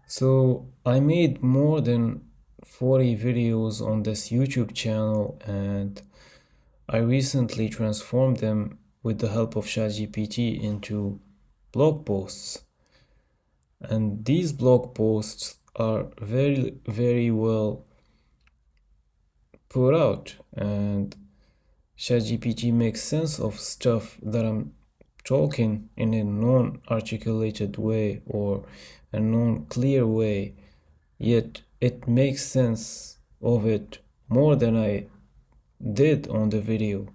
So I made more than 40 videos on this YouTube channel, and I recently transformed them with the help of ChatGPT into blog posts. And these blog posts are very well put out, and ChatGPT makes sense of stuff that I'm talking in a non-articulated way or a non-clear way, yet it makes sense of it more than I did on the video.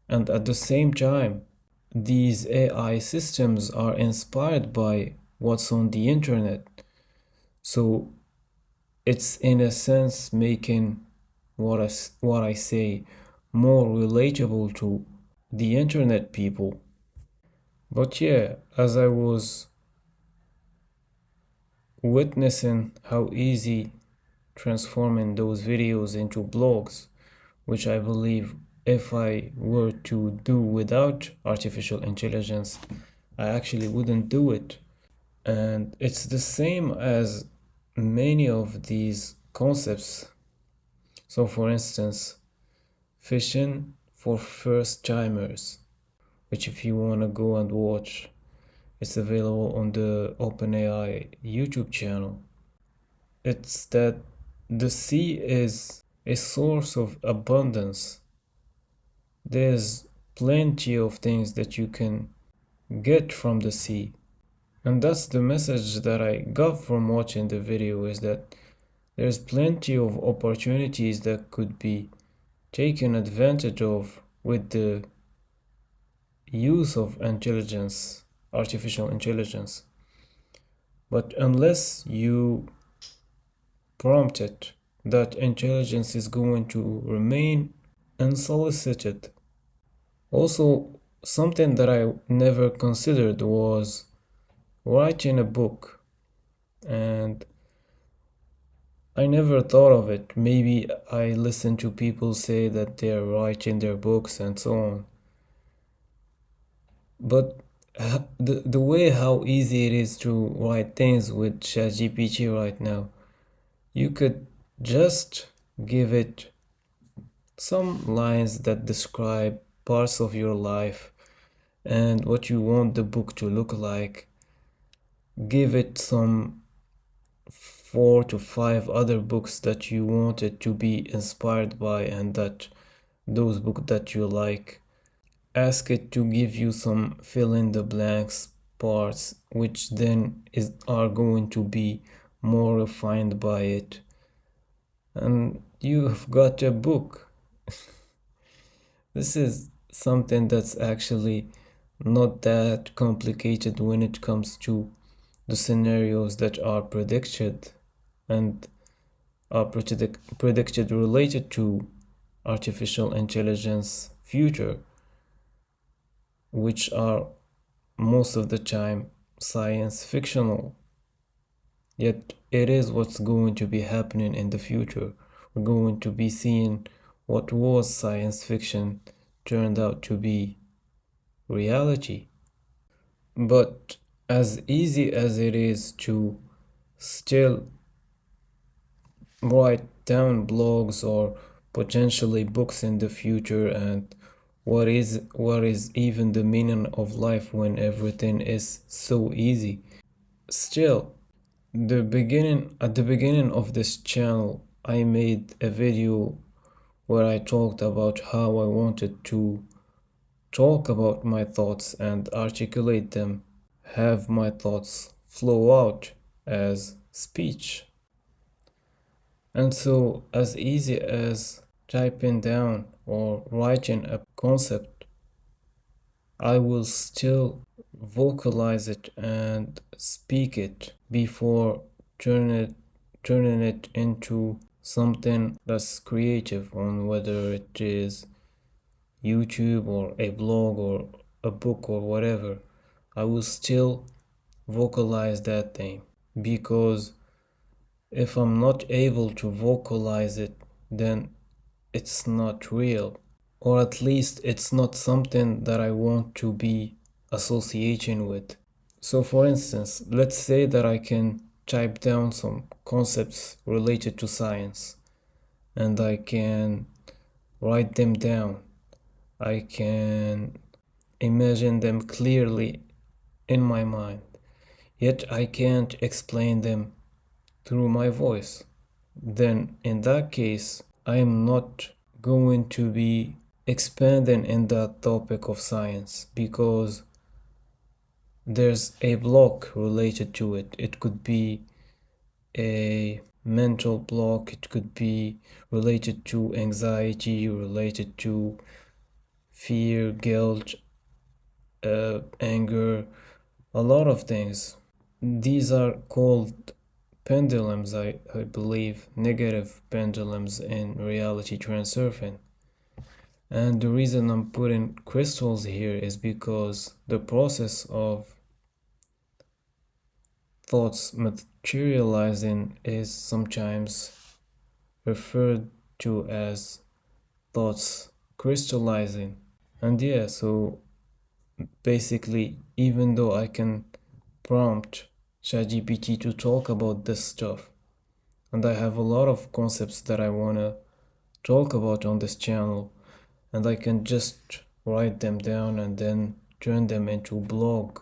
And at the same time, these AI systems are inspired by what's on the internet. So it's in a sense making what I say more relatable to the internet people. But yeah, as I was witnessing how easy transforming those videos into blogs, which I believe if I were to do without artificial intelligence, I actually wouldn't do it. And it's the same as many of these concepts. So for instance, fishing for first timers, which if you want to go and watch, it's available on the OpenAI YouTube channel. It's that the sea is a source of abundance. There's plenty of things that you can get from the sea. And that's the message that I got from watching the video, is that there's plenty of opportunities that could be taken advantage of with the use of intelligence, artificial intelligence. But unless you prompt it, that intelligence is going to remain unsolicited. Also, something that I never considered was writing a book, and I never thought of it. Maybe I listen to people say that they're writing their books and so on. But the way how easy it is to write things with ChatGPT right now, you could just give it some lines that describe parts of your life and what you want the book to look like. Give it some 4 to 5 other books that you want it to be inspired by and that those books that you like. Ask it to give you some fill in the blanks parts, which then are going to be more refined by it, and you've got a book. This is something that's actually not that complicated when it comes to the scenarios that are predicted and are predicted related to artificial intelligence future, which are most of the time science fictional. Yet it is what's going to be happening in the future. We're going to be seeing what was science fiction turned out to be reality. But as easy as it is to still write down blogs or potentially books in the future, and what is even the meaning of life when everything is so easy, still at the beginning of this channel I made a video where I talked about how I wanted to talk about my thoughts and articulate them, have my thoughts flow out as speech. And so as easy as typing down or writing a concept, I will still vocalize it and speak it before turning it into something that's creative, on whether it is YouTube or a blog or a book or whatever. I will still vocalize that thing, because if I'm not able to vocalize it, then it's not real, or at least it's not something that I want to be associating with. So for instance, let's say that I can type down some concepts related to science, and I can write them down. I can imagine them clearly in my mind, yet I can't explain them through my voice. Then in that case, I am not going to be expanding in that topic of science, because there's a block related to it. It could be a mental block, it could be related to anxiety, related to fear, guilt, anger, a lot of things. These are called pendulums, I believe, negative pendulums in reality transurfing. And the reason I'm putting crystals here is because the process of thoughts materializing is sometimes referred to as thoughts crystallizing. And yeah, so basically, even though I can prompt ChatGPT to talk about this stuff, and I have a lot of concepts that I want to talk about on this channel, and I can just write them down and then turn them into a blog.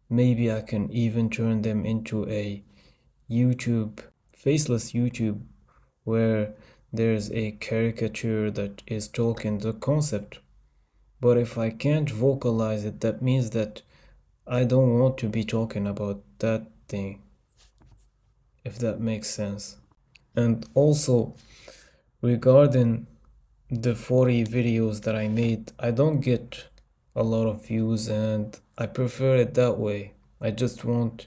Maybe I can even turn them into a YouTube, faceless YouTube, where there's a caricature that is talking the concept. But if I can't vocalize it, that means that I don't want to be talking about that thing, if that makes sense. And also, regarding the 40 videos that I made, I don't get a lot of views, and I prefer it that way. I just want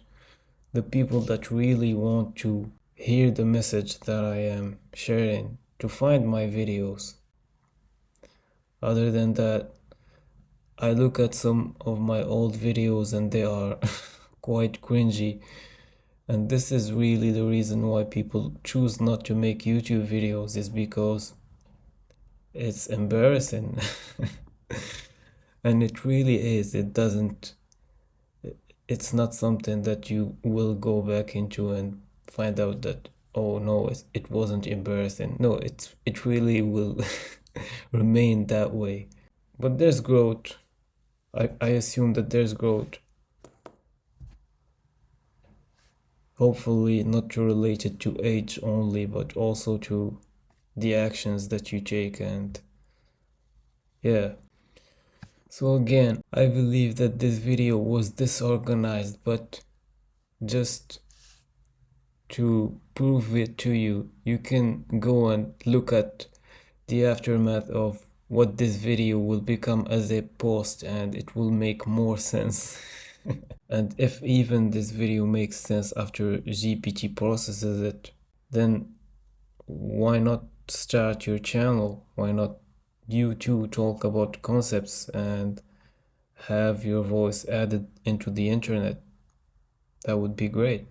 the people that really want to hear the message that I am sharing to find my videos. Other than that, I look at some of my old videos and they are quite cringy, and this is really the reason why people choose not to make YouTube videos, is because it's embarrassing. And it really is. It's not something that you will go back into and find out that, oh no, it wasn't embarrassing. No, it really will remain that way. But there's growth. I assume that there's growth. Hopefully not related to age only, but also to the actions that you take. And yeah. So again, I believe that this video was disorganized, but just to prove it to you, you can go and look at the aftermath of what this video will become as a post, and it will make more sense. And if even this video makes sense after GPT processes it, then why not start your channel? Why not you too talk about concepts and have your voice added into the internet? That would be great.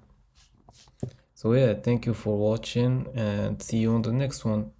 So yeah, thank you for watching, and see you on the next one.